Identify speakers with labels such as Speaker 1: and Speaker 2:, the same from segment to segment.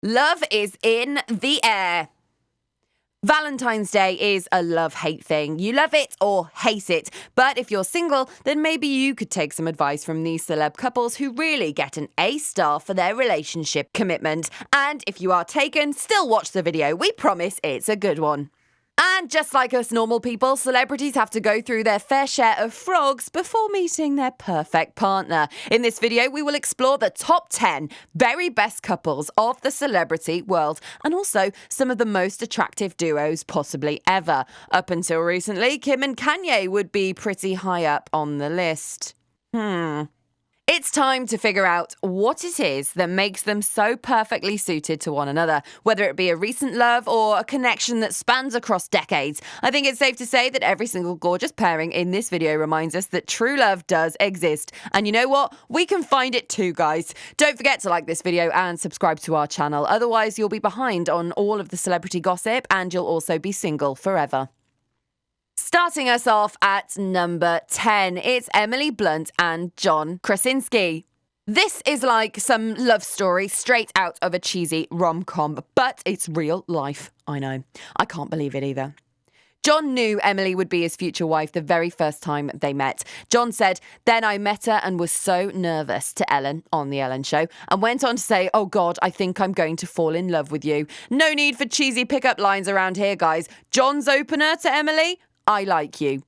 Speaker 1: Love is in the air. Valentine's Day is a love-hate thing. You love it or hate it. But if you're single, then maybe you could take some advice from these celeb couples who really get an A star for their relationship commitment. And if you are taken, still watch the video. We promise it's a good one. And just like us normal people, celebrities have to go through their fair share of frogs before meeting their perfect partner. In this video, we will explore the top 10 very best couples of the celebrity world and also some of the most attractive duos possibly ever. Up until recently, Kim and Kanye would be pretty high up on the list. It's time to figure out what it is that makes them so perfectly suited to one another, whether it be a recent love or a connection that spans across decades. I think it's safe to say that every single gorgeous pairing in this video reminds us that true love does exist. And you know what? We can find it too, guys. Don't forget to like this video and subscribe to our channel. Otherwise, you'll be behind on all of the celebrity gossip and you'll also be single forever. Starting us off at number 10, it's Emily Blunt and John Krasinski. This is like some love story straight out of a cheesy rom-com, but it's real life. I know. I can't believe it either. John knew Emily would be his future wife the very first time they met. John said, "Then I met her and was so nervous," to Ellen on The Ellen Show, and went on to say, "Oh God, I think I'm going to fall in love with you." No need for cheesy pickup lines around here, guys. John's opener to Emily: "I like you."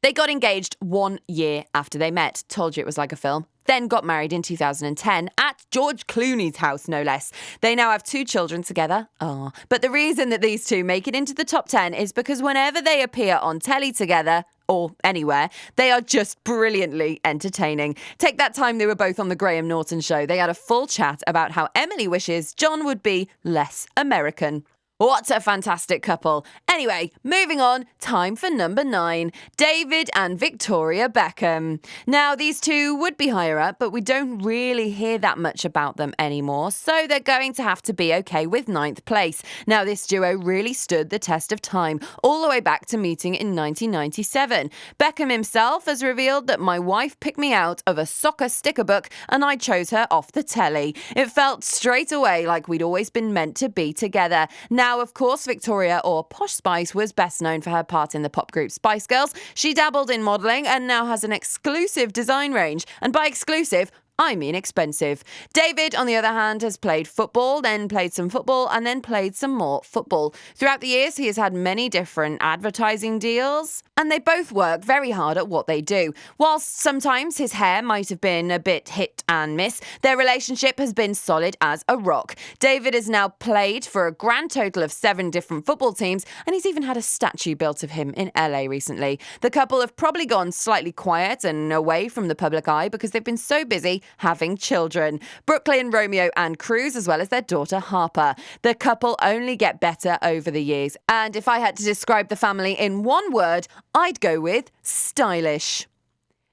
Speaker 1: They got engaged 1 year after they met. Told you it was like a film. Then got married in 2010 at George Clooney's house, no less. They now have 2 children together. But the reason that these two make it into the top 10 is because whenever they appear on telly together, or anywhere, they are just brilliantly entertaining. Take that time they were both on the Graham Norton show. They had a full chat about how Emily wishes John would be less American. What a fantastic couple. Anyway, moving on, time for number 9, David and Victoria Beckham. Now, these two would be higher up, but we don't really hear that much about them anymore, so they're going to have to be okay with 9th place. Now, this duo really stood the test of time, all the way back to meeting in 1997. Beckham himself has revealed that "My wife picked me out of a soccer sticker book and I chose her off the telly. It felt straight away like we'd always been meant to be together." Now, of course, Victoria, or Posh Spice, was best known for her part in the pop group Spice Girls. She dabbled in modelling and now has an exclusive design range. And by exclusive, I mean expensive. David, on the other hand, has played football, then played some football, and then played some more football. Throughout the years, he has had many different advertising deals, and they both work very hard at what they do. Whilst sometimes his hair might have been a bit hit and miss, their relationship has been solid as a rock. David has now played for a grand total of 7 different football teams, and he's even had a statue built of him in LA recently. The couple have probably gone slightly quiet and away from the public eye because they've been so busy having children. Brooklyn, Romeo and Cruz, as well as their daughter Harper. The couple only get better over the years. And if I had to describe the family in one word, I'd go with stylish.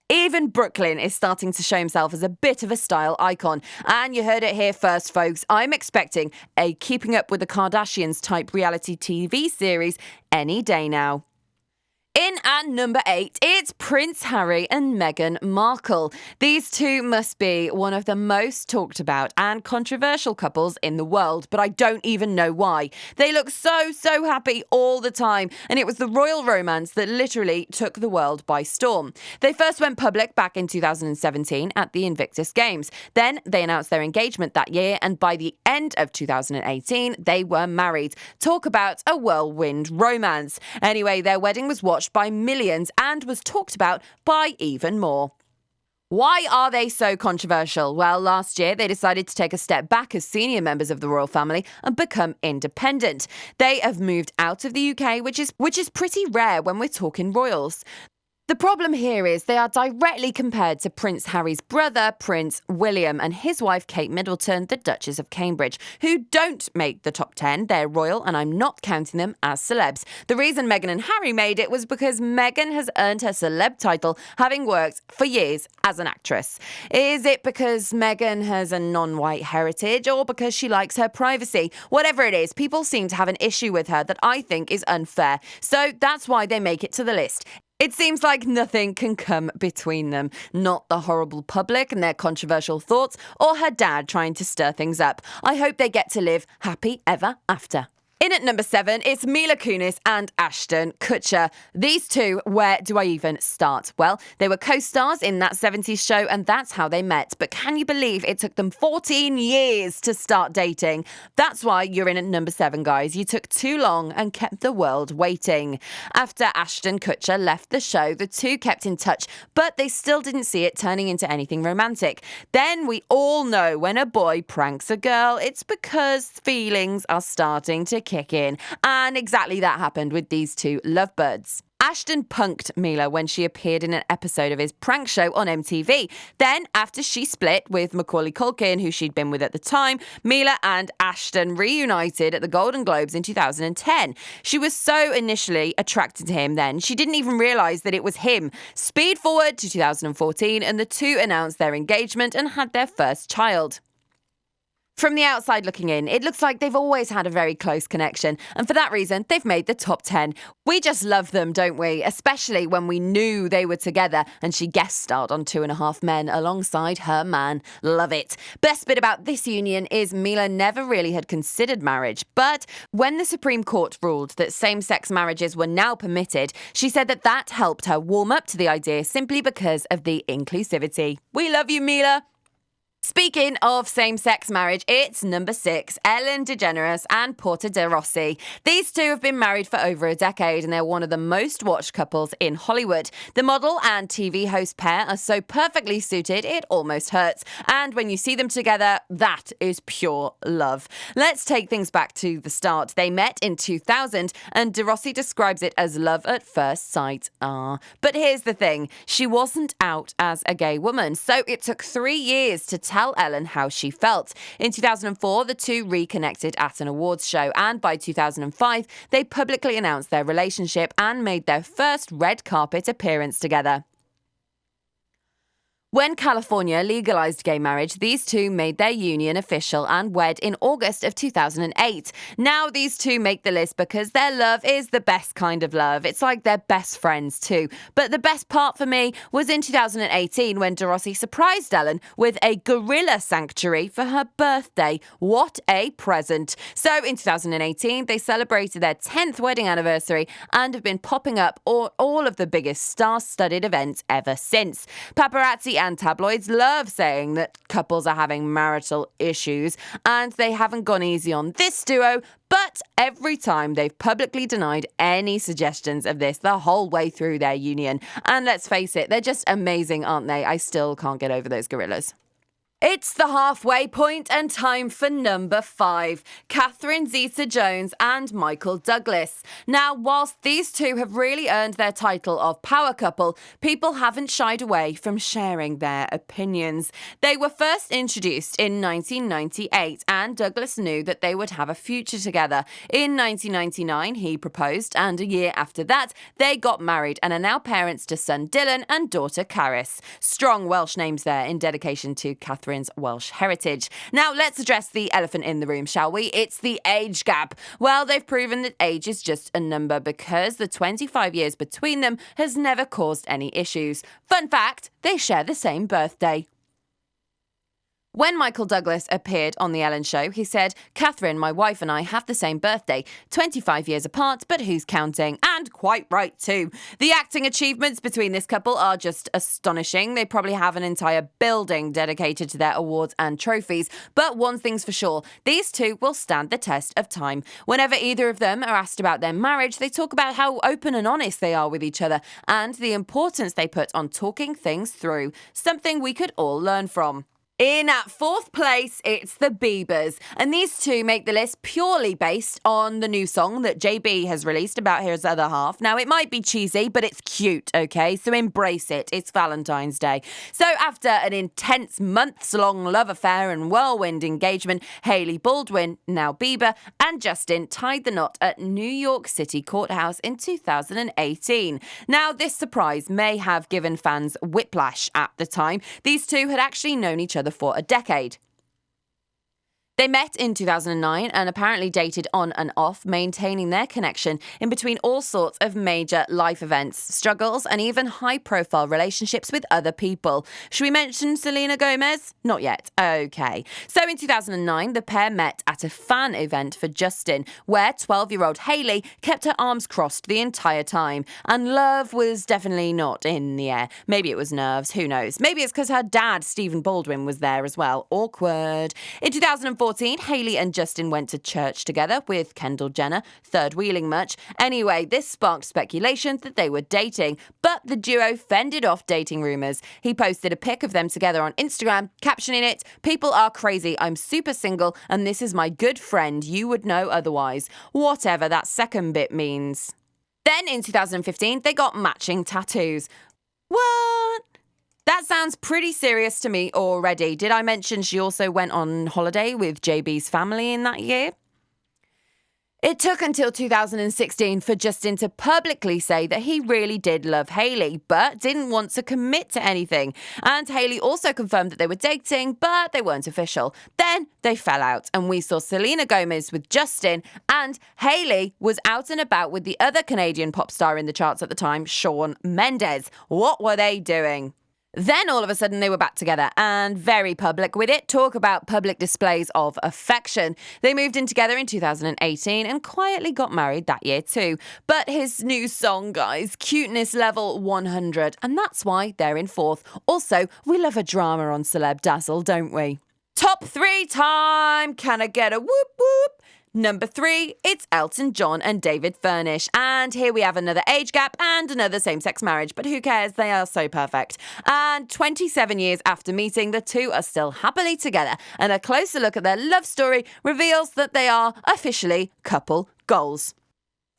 Speaker 1: Even Brooklyn is starting to show himself as a bit of a style icon. And you heard it here first, folks. I'm expecting a Keeping Up with the Kardashians type reality TV series any day now. In at number 8, it's Prince Harry and Meghan Markle. These two must be one of the most talked about and controversial couples in the world, but I don't even know why. They look so happy all the time, and it was the royal romance that literally took the world by storm. They first went public back in 2017 at the Invictus Games. Then they announced their engagement that year, and by the end of 2018, they were married. Talk about a whirlwind romance. Anyway, their wedding was watched by millions and was talked about by even more. Why are they so controversial? Well, last year they decided to take a step back as senior members of the royal family and become independent. They have moved out of the UK, which is pretty rare when we're talking royals. The problem here is they are directly compared to Prince Harry's brother, Prince William, and his wife, Kate Middleton, the Duchess of Cambridge, who don't make the top 10. They're royal, and I'm not counting them as celebs. The reason Meghan and Harry made it was because Meghan has earned her celeb title, having worked for years as an actress. Is it because Meghan has a non-white heritage, or because she likes her privacy? Whatever it is, people seem to have an issue with her that I think is unfair. So that's why they make it to the list. It seems like nothing can come between them. Not the horrible public and their controversial thoughts, or her dad trying to stir things up. I hope they get to live happy ever after. In at number 7, it's Mila Kunis and Ashton Kutcher. These two, where do I even start? Well, they were co-stars in that 70s show, and that's how they met. But can you believe it took them 14 years to start dating? That's why you're in at number 7, guys. You took too long and kept the world waiting. After Ashton Kutcher left the show, the two kept in touch, but they still didn't see it turning into anything romantic. Then we all know when a boy pranks a girl, it's because feelings are starting to kick in. And exactly that happened with these two lovebirds. Ashton punked Mila when she appeared in an episode of his prank show on MTV. Then, after she split with Macaulay Culkin, who she'd been with at the time, Mila and Ashton reunited at the Golden Globes in 2010. She was so initially attracted to him then, she didn't even realise that it was him. Speed forward to 2014, and the two announced their engagement and had their first child. From the outside looking in, it looks like they've always had a very close connection, and for that reason, they've made the top 10. We just love them, don't we? Especially when we knew they were together, and she guest starred on 2.5 Men alongside her man. Love it. Best bit about this union is Mila never really had considered marriage, but when the Supreme Court ruled that same-sex marriages were now permitted, she said that that helped her warm up to the idea simply because of the inclusivity. We love you, Mila. Speaking of same-sex marriage, it's number 6, Ellen DeGeneres and Porter de Rossi. These two have been married for over a decade, and they're one of the most watched couples in Hollywood. The model and TV host pair are so perfectly suited, it almost hurts. And when you see them together, that is pure love. Let's take things back to the start. They met in 2000, and de Rossi describes it as love at first sight. But here's the thing. She wasn't out as a gay woman, so it took 3 years to tell Ellen how she felt. In 2004, the two reconnected at an awards show, and by 2005, they publicly announced their relationship and made their first red carpet appearance together. When California legalized gay marriage, these two made their union official and wed in August of 2008. Now these two make the list because their love is the best kind of love. It's like they're best friends too. But the best part for me was in 2018 when de Rossi surprised Ellen with a gorilla sanctuary for her birthday. What a present. So in 2018, they celebrated their 10th wedding anniversary and have been popping up all of the biggest star-studded events ever since. Paparazzi and tabloids love saying that couples are having marital issues, and they haven't gone easy on this duo, but every time they've publicly denied any suggestions of this the whole way through their union. And let's face it, they're just amazing, aren't they? I still can't get over those gorillas. It's the halfway point and time for number 5, Catherine Zeta-Jones and Michael Douglas. Now, whilst these two have really earned their title of power couple, people haven't shied away from sharing their opinions. They were first introduced in 1998, and Douglas knew that they would have a future together. In 1999, he proposed, and a year after that, they got married and are now parents to son Dylan and daughter Caris. Strong Welsh names there in dedication to Catherine's Welsh heritage. Now let's address the elephant in the room, shall we? It's the age gap. Well, they've proven that age is just a number because the 25 years between them has never caused any issues. Fun fact, they share the same birthday. When Michael Douglas appeared on The Ellen Show, he said, "Catherine, my wife, and I have the same birthday, 25 years apart, but who's counting?" And quite right too. The acting achievements between this couple are just astonishing. They probably have an entire building dedicated to their awards and trophies. But one thing's for sure, these two will stand the test of time. Whenever either of them are asked about their marriage, they talk about how open and honest they are with each other and the importance they put on talking things through, something we could all learn from. In at 4th place, it's the Biebers, and these two make the list purely based on the new song that JB has released about his other half. Now, it might be cheesy, but it's cute, okay? So embrace it. It's Valentine's Day. So after an intense months-long love affair and whirlwind engagement, Hailey Baldwin, now Bieber, and Justin tied the knot at New York City courthouse in 2018. Now, this surprise may have given fans whiplash at the time. These two had actually known each other for a decade. They met in 2009 and apparently dated on and off, maintaining their connection in between all sorts of major life events, struggles, and even high-profile relationships with other people. Should we mention Selena Gomez? Not yet. Okay. So in 2009, the pair met at a fan event for Justin, where 12-year-old Hailey kept her arms crossed the entire time. And love was definitely not in the air. Maybe it was nerves, who knows? Maybe it's because her dad, Stephen Baldwin, was there as well. Awkward. In 2014, Hailey and Justin went to church together with Kendall Jenner, third wheeling much. Anyway, this sparked speculation that they were dating, but the duo fended off dating rumours. He posted a pic of them together on Instagram, captioning it, "People are crazy, I'm super single, and this is my good friend, you would know otherwise." Whatever that second bit means. Then in 2015, they got matching tattoos. What? That sounds pretty serious to me already. Did I mention she also went on holiday with JB's family in that year? It took until 2016 for Justin to publicly say that he really did love Hailey, but didn't want to commit to anything. And Hailey also confirmed that they were dating, but they weren't official. Then they fell out, and we saw Selena Gomez with Justin, and Hailey was out and about with the other Canadian pop star in the charts at the time, Shawn Mendes. What were they doing? Then all of a sudden they were back together and very public with it. Talk about public displays of affection. They moved in together in 2018 and quietly got married that year too. But his new song, guys, cuteness level 100. And that's why they're in fourth. Also, we love a drama on Celeb Dazzle, don't we? Top 3 time. Can I get a whoop whoop? Number 3, it's Elton John and David Furnish. And here we have another age gap and another same-sex marriage. But who cares? They are so perfect. And 27 years after meeting, the two are still happily together. And a closer look at their love story reveals that they are officially couple goals.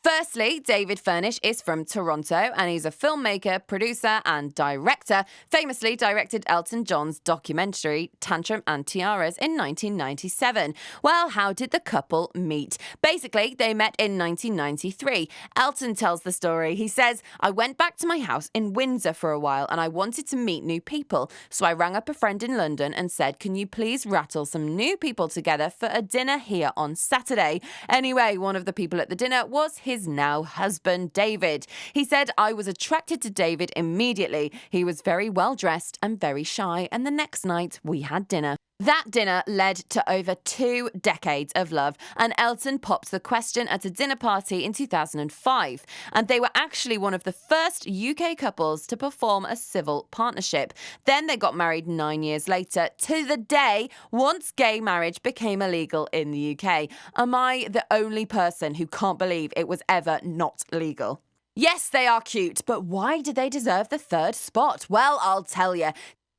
Speaker 1: Firstly, David Furnish is from Toronto and he's a filmmaker, producer and director, famously directed Elton John's documentary Tantrum and Tiaras in 1997. Well, how did the couple meet? Basically, they met in 1993. Elton tells the story. He says, "I went back to my house in Windsor for a while and I wanted to meet new people. So I rang up a friend in London and said, can you please rattle some new people together for a dinner here on Saturday?" Anyway, one of the people at the dinner was his now husband, David. He said, "I was attracted to David immediately. He was very well dressed and very shy, and the next night we had dinner." That dinner led to over 2 decades of love, and Elton popped the question at a dinner party in 2005. And they were actually one of the first UK couples to perform a civil partnership. Then they got married 9 years later, to the day once gay marriage became illegal in the UK. Am I the only person who can't believe it was ever not legal? Yes, they are cute, but why do they deserve the 3rd spot? Well, I'll tell you.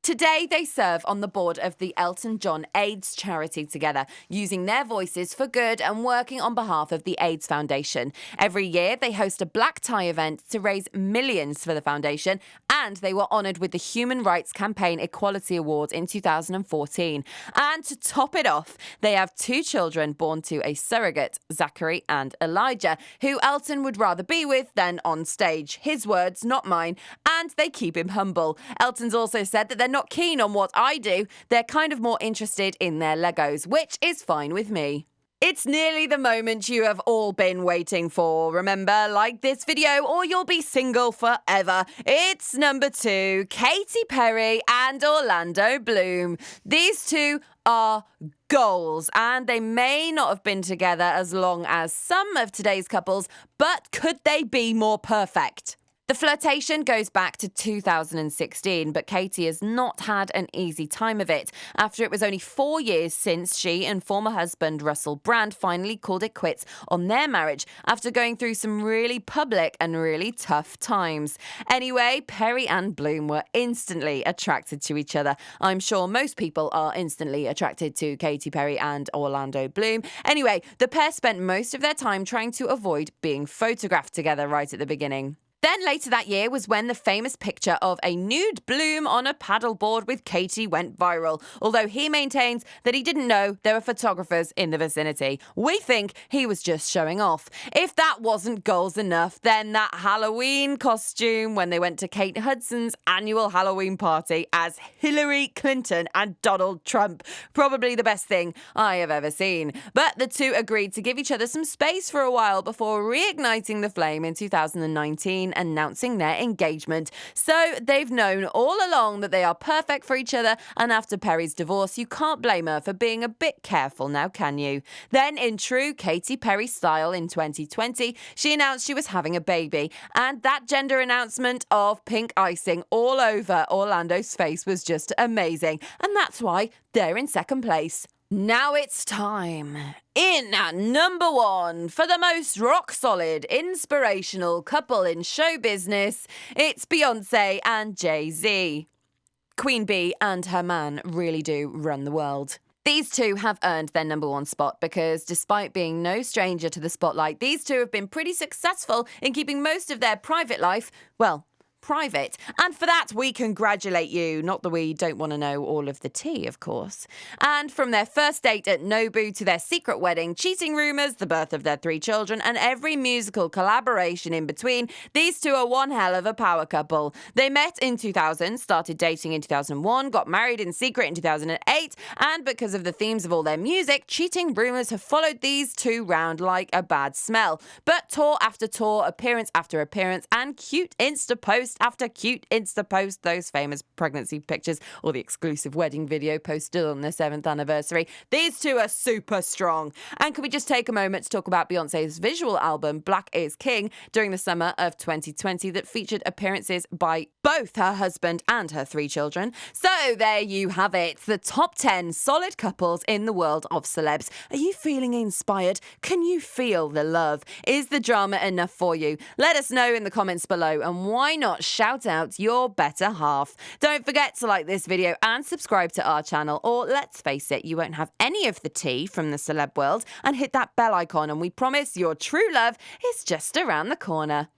Speaker 1: Today, they serve on the board of the Elton John AIDS charity together, using their voices for good and working on behalf of the AIDS Foundation. Every year, they host a black tie event to raise millions for the foundation, and they were honoured with the Human Rights Campaign Equality Award in 2014. And to top it off, they have 2 children born to a surrogate, Zachary and Elijah, who Elton would rather be with than on stage. His words, not mine, and they keep him humble. Elton's also said that they're not keen on what I do, they're kind of more interested in their Legos, which is fine with me. It's nearly the moment you have all been waiting for. Remember, like this video or you'll be single forever. It's number 2, Katy Perry and Orlando Bloom. These two are goals, and they may not have been together as long as some of today's couples, but could they be more perfect? The flirtation goes back to 2016, but Katy has not had an easy time of it after it was only 4 years since she and former husband Russell Brand finally called it quits on their marriage after going through some really public and really tough times. Anyway, Perry and Bloom were instantly attracted to each other. I'm sure most people are instantly attracted to Katy Perry and Orlando Bloom. Anyway, the pair spent most of their time trying to avoid being photographed together right at the beginning. Then later that year was when the famous picture of a nude Bloom on a paddleboard with Katie went viral, although he maintains that he didn't know there were photographers in the vicinity. We think he was just showing off. If that wasn't goals enough, then that Halloween costume when they went to Kate Hudson's annual Halloween party as Hillary Clinton and Donald Trump. Probably the best thing I have ever seen. But the two agreed to give each other some space for a while before reigniting the flame in 2019, announcing their engagement. So they've known all along that they are perfect for each other, and after Perry's divorce, you can't blame her for being a bit careful now, can you? Then, in true Katy Perry style in 2020, she announced she was having a baby, and that gender announcement of pink icing all over Orlando's face was just amazing, and that's why they're in second place. Now it's time. In at number 1 for the most rock-solid, inspirational couple in show business, it's Beyoncé and Jay-Z. Queen Bee and her man really do run the world. These two have earned their number 1 spot because despite being no stranger to the spotlight, these two have been pretty successful in keeping most of their private life, well, private. And for that, we congratulate you. Not that we don't want to know all of the tea, of course. And from their first date at Nobu to their secret wedding, cheating rumours, the birth of their 3 children, and every musical collaboration in between, these two are one hell of a power couple. They met in 2000, started dating in 2001, got married in secret in 2008, and because of the themes of all their music, cheating rumours have followed these two round like a bad smell. But tour after tour, appearance after appearance, and cute Insta post after cute Insta post, those famous pregnancy pictures or the exclusive wedding video posted on their 7th anniversary. These two are super strong. And can we just take a moment to talk about Beyoncé's visual album, Black is King, during the summer of 2020 that featured appearances by both her husband and her 3 children. So there you have it, the top 10 solid couples in the world of celebs. Are you feeling inspired? Can you feel the love? Is the drama enough for you? Let us know in the comments below, and why not shout out your better half. Don't forget to like this video and subscribe to our channel, or let's face it, you won't have any of the tea from the celeb world, and hit that bell icon and we promise your true love is just around the corner.